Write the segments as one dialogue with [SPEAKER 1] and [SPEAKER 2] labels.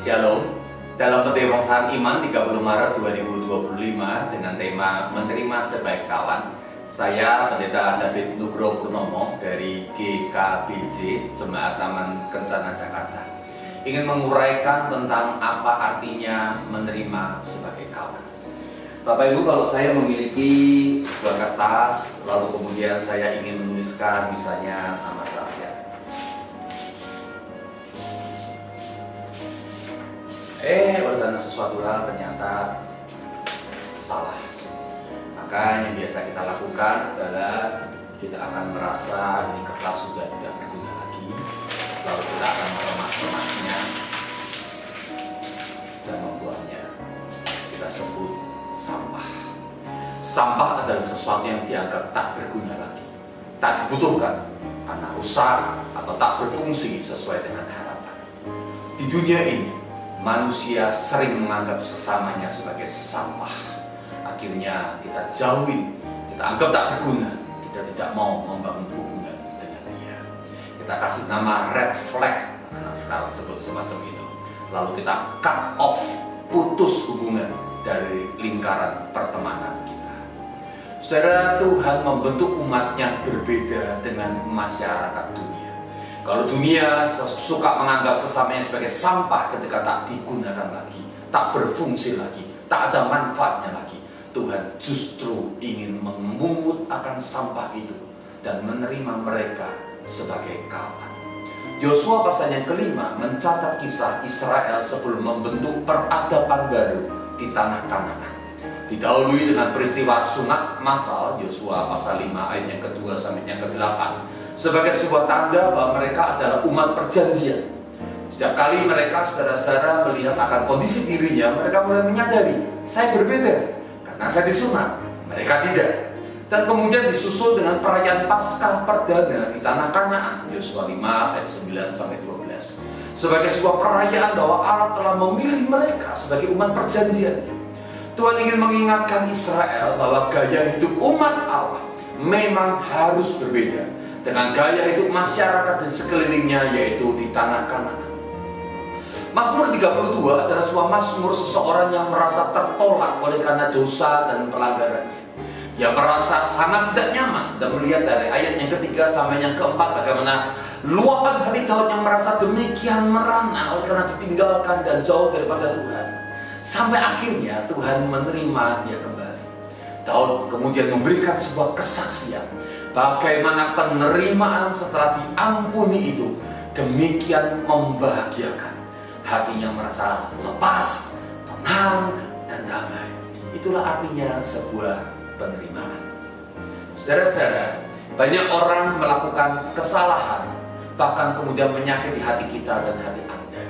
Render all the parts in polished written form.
[SPEAKER 1] Shalom. Dalam pendewasaan iman 30 Maret 2025 dengan tema menerima sebaik kawan, saya Pendeta David Nugroho Purnomo dari GKBJ Jemaat Taman Kencana Jakarta ingin menguraikan tentang apa artinya menerima sebagai kawan. Bapak Ibu, kalau saya memiliki sebuah kertas lalu kemudian saya ingin menuliskan misalnya nama saya, oleh karena sesuatu hal ternyata salah, maka yang biasa kita lakukan adalah kita akan merasa ini kertas sudah tidak berguna lagi, lalu kita akan meremas-remasnya dan membuatnya kita sebut sampah. Sampah adalah sesuatu yang dianggap tak berguna lagi, tak dibutuhkan karena rusak atau tak berfungsi sesuai dengan harapan. Di dunia ini manusia sering menganggap sesamanya sebagai sampah. Akhirnya kita jauhin, kita anggap tak berguna, kita tidak mau membangun hubungan dengan dia. Kita kasih nama red flag, anak sekarang sebut semacam itu. Lalu kita cut off, putus hubungan dari lingkaran pertemanan kita. Saudara, Tuhan membentuk umatnya berbeda dengan masyarakat dunia. Kalau dunia suka menganggap sesamanya sebagai sampah ketika tak digunakan lagi, tak berfungsi lagi, tak ada manfaatnya lagi, Tuhan justru ingin memungut akan sampah itu dan menerima mereka sebagai kawan. Yosua pasal yang kelima mencatat kisah Israel sebelum membentuk peradaban baru di tanah Kanaan. Didahului dengan peristiwa sunat massal, Yosua pasal 5 ayat yang kedua sampai yang ke-8, sebagai sebuah tanda bahwa mereka adalah umat perjanjian. Setiap kali mereka saudara-saudara melihat akan kondisi dirinya, mereka mulai menyadari, saya berbeda karena saya disunat, mereka tidak. Dan kemudian disusul dengan perayaan Paskah perdana di tanah Kanaan, Yosua 5 ayat 9 sampai 12, sebagai sebuah perayaan bahwa Allah telah memilih mereka sebagai umat perjanjian. Tuhan ingin mengingatkan Israel bahwa gaya hidup umat Allah memang harus berbeda dengan gaya hidup masyarakat di sekelilingnya, yaitu di tanah Kanaan. Mazmur 32 adalah sebuah mazmur seseorang yang merasa tertolak oleh karena dosa dan pelanggarannya. Yang merasa sangat tidak nyaman dan melihat dari ayat yang ketiga sampai yang keempat bagaimana luapan hati Daud yang merasa demikian merana oleh karena ditinggalkan dan jauh daripada Tuhan. Sampai akhirnya Tuhan menerima dia kembali. Daud kemudian memberikan sebuah kesaksian bagaimana penerimaan setelah diampuni itu demikian membahagiakan. Hatinya merasa lepas, tenang, dan damai. Itulah artinya sebuah penerimaan. Saudara-saudara, banyak orang melakukan kesalahan, bahkan kemudian menyakiti hati kita dan hati Anda.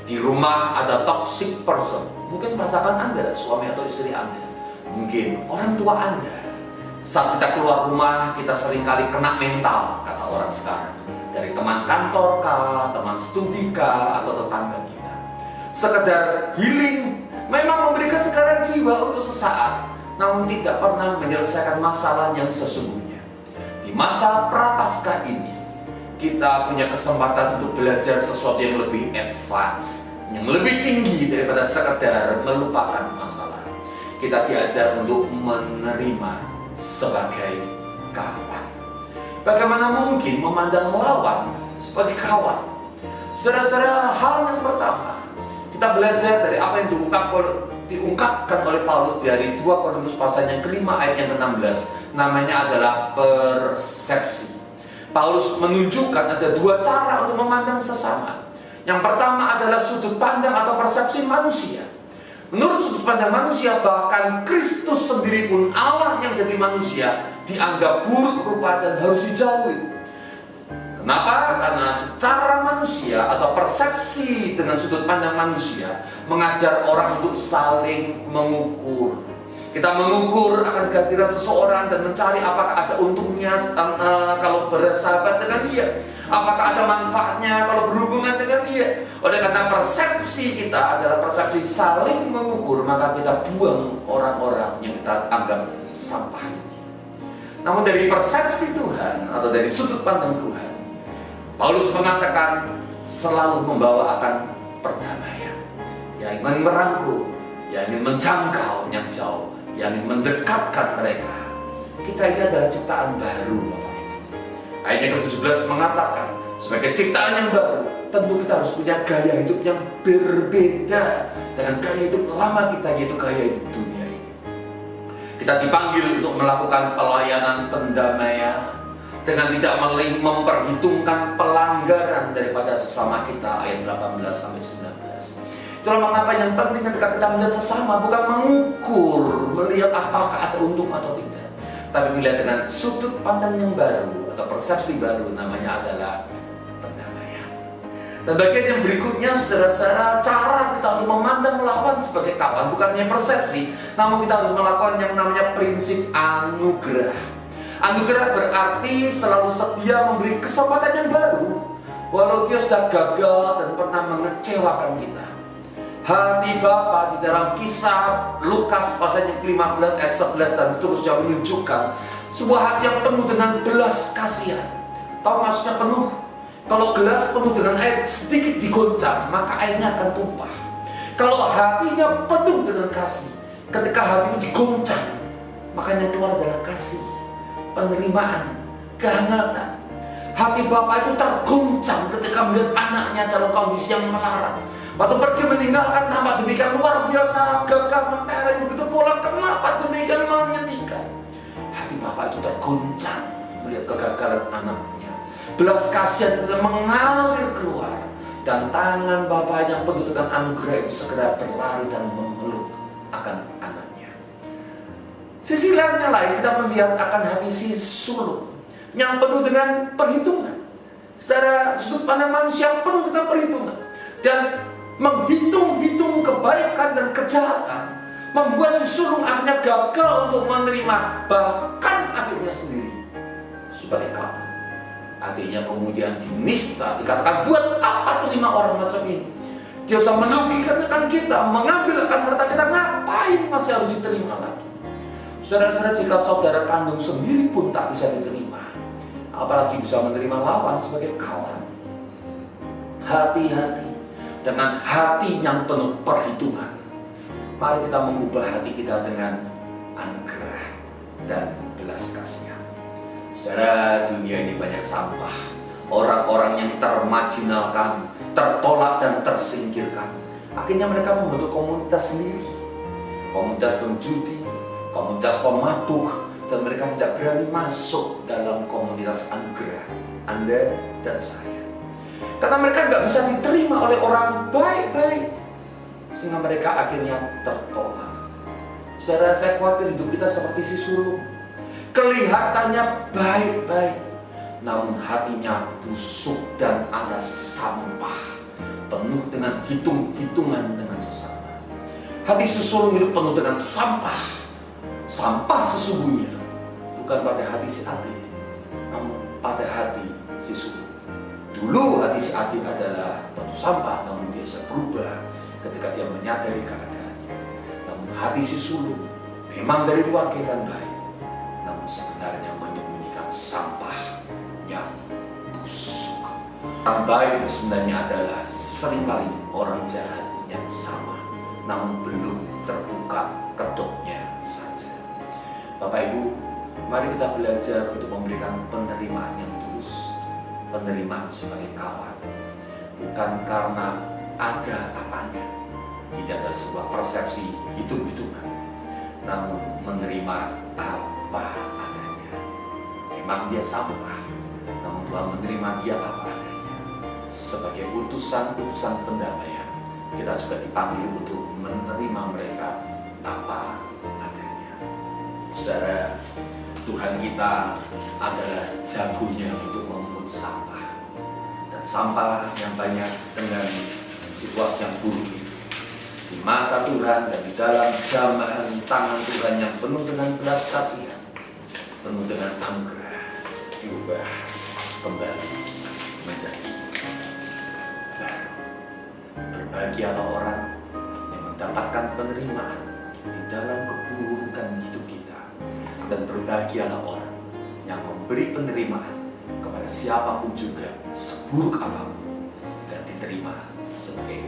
[SPEAKER 1] Di rumah ada toxic person, mungkin pasangan Anda, suami atau istri Anda, mungkin orang tua Anda. Saat kita keluar rumah, kita seringkali kena mental, kata orang sekarang, dari teman kantor kah, teman studi kah, atau tetangga kita. Sekedar healing, memang memberi kesegaran jiwa untuk sesaat, namun tidak pernah menyelesaikan masalah yang sesungguhnya. Di masa prapaskah ini, kita punya kesempatan untuk belajar sesuatu yang lebih advance, yang lebih tinggi daripada sekedar melupakan masalah. Kita diajar untuk menerima sebagai kawan. Bagaimana mungkin memandang lawan sebagai kawan? Saudara-saudara, hal yang pertama, kita belajar dari apa yang diungkapkan oleh Paulus dari 2 Korintus pasal yang kelima ayat yang ke-16. Namanya adalah persepsi. Paulus menunjukkan ada 2 cara untuk memandang sesama. Yang pertama adalah sudut pandang atau persepsi manusia. Menurut sudut pandang manusia, bahkan Kristus sendiri pun, Allah yang jadi manusia, dianggap buruk rupa dan harus dijauhi. Kenapa? Karena secara manusia atau persepsi dengan sudut pandang manusia mengajar orang untuk saling mengukur. Kita mengukur akan kehadiran seseorang dan mencari apakah ada untungnya kalau bersahabat dengan dia, apakah ada manfaatnya kalau berhubungan dengan dia. Oleh karena persepsi kita adalah persepsi saling mengukur, maka kita buang orang-orang yang kita anggap sampah ini. Namun dari persepsi Tuhan atau dari sudut pandang Tuhan, Paulus mengatakan selalu membawa akan perdamaian. yang ingin merangkul, yang ingin menjangkau yang jauh, yang ingin mendekatkan mereka. Kita ini adalah ciptaan baru, Bapak Ibu. Ayat yang ke-17 mengatakan, sebagai ciptaan yang baru, tentu kita harus punya gaya hidup yang berbeda dengan gaya hidup lama kita, yaitu gaya hidup dunia ini. Kita dipanggil untuk melakukan pelayanan pendamaian dengan tidak memperhitungkan pelanggaran daripada sesama kita, ayat 18-19. Itulah mengapa yang penting ketika kita melihat sesama bukan mengukur, melihat apakah ada untung atau tidak, tapi melihat dengan sudut pandang yang baru atau persepsi baru, namanya adalah pendamaian. Dan bagian yang berikutnya, saudara-saudara, cara kita untuk memandang lawan sebagai kawan bukan hanya persepsi, namun kita harus melakukan yang namanya prinsip anugerah. Anugerah berarti selalu sedia memberi kesempatan yang baru, walau dia sudah gagal dan pernah mengecewakan kita. Hati Bapa di dalam kisah Lukas pasal yang 15 ayat 11 dan seterusnya menunjukkan sebuah hati yang penuh dengan belas kasihan. Tahu maksudnya penuh? Kalau gelas penuh dengan air sedikit digoncang, maka airnya akan tumpah. Kalau hatinya penuh dengan kasih, ketika hati itu digoncang, maka yang keluar adalah kasih, penerimaan, kehangatan. Hati Bapak itu terguncang ketika melihat anaknya dalam kondisi yang melarat. Waktu pergi meninggalkan, nampak demikian luar biasa, gagah mentereng, begitu pula kenapa demikian menyedihkan. Hati Bapak itu terguncang melihat kegagalan anaknya. Belas kasihan itu mengalir keluar, dan tangan Bapak yang penuh dengan anugerah itu segera berlari dan memeluk akan anaknya. Sisi lainnya kita melihat akan hati si sulung yang penuh dengan perhitungan. Secara sudut pandang manusia penuh dengan perhitungan dan menghitung-hitung kebaikan dan kejahatan, membuat si sulung akhirnya gagal untuk menerima bahkan adiknya sendiri sebagai kawan. Adiknya kemudian dinista, dikatakan, buat apa terima orang macam ini? Dia sudah merugikan kita, mengambil akan harta kita, ngapain masih harus diterima lagi? Saudara-saudara, jika saudara kandung sendiri pun tak bisa diterima, apalagi bisa menerima lawan sebagai kawan. Hati-hati dengan hati yang penuh perhitungan. Mari kita mengubah hati kita dengan anugerah dan belas kasihan. Saudara, dunia ini banyak sampah. Orang-orang yang termarginalkan, tertolak dan tersingkirkan. Akhirnya mereka membentuk komunitas sendiri. Komunitas penjudi, komunitas pemabuk, dan mereka tidak berani masuk dalam komunitas anugerah Anda dan saya. Karena mereka nggak bisa diterima oleh orang baik-baik, sehingga mereka akhirnya tertolak. Saudara, saya khawatir hidup kita seperti si sulung. Kelihatannya baik-baik, namun hatinya busuk dan ada sampah, penuh dengan hitung-hitungan dengan sesama. Hati si sulung itu penuh dengan sampah. Sampah sesungguhnya bukan pada hati si adik, namun pada hati si sulung. Dulu hati si adik adalah penuh sampah, namun dia berubah ketika dia menyadari keadaannya. Namun hati si sulung memang dari luar kelihatan baik, namun sebenarnya menyembunyikan sampah yang busuk. Orang baik itu sebenarnya adalah seringkali orang jahat yang sama, namun belum terbuka kedoknya saja. Bapak Ibu, mari kita belajar untuk memberikan penerimaan yang tulus, penerimaan sebagai kawan, bukan karena ada apanya. Ini adalah sebuah persepsi hitung-hitungan, namun menerima apa adanya. Memang dia sampah, namun Tuhan menerima dia apa adanya. Sebagai utusan-utusan pendamaian, kita juga dipanggil untuk menerima mereka apa adanya. Saudara, Tuhan kita adalah jagonya untuk memungut sampah. Dan sampah yang banyak dengan situasi yang buruk itu, di mata Tuhan dan di dalam jamahan tangan Tuhan yang penuh dengan belas kasihan, penuh dengan anugerah, diubah kembali menjadi baru. Berbahagialah orang yang mendapatkan penerimaan di dalam keburukan hidup kita, dan berbahagialah orang yang memberi penerimaan kepada siapapun juga, seburuk apapun, dan diterima sebagai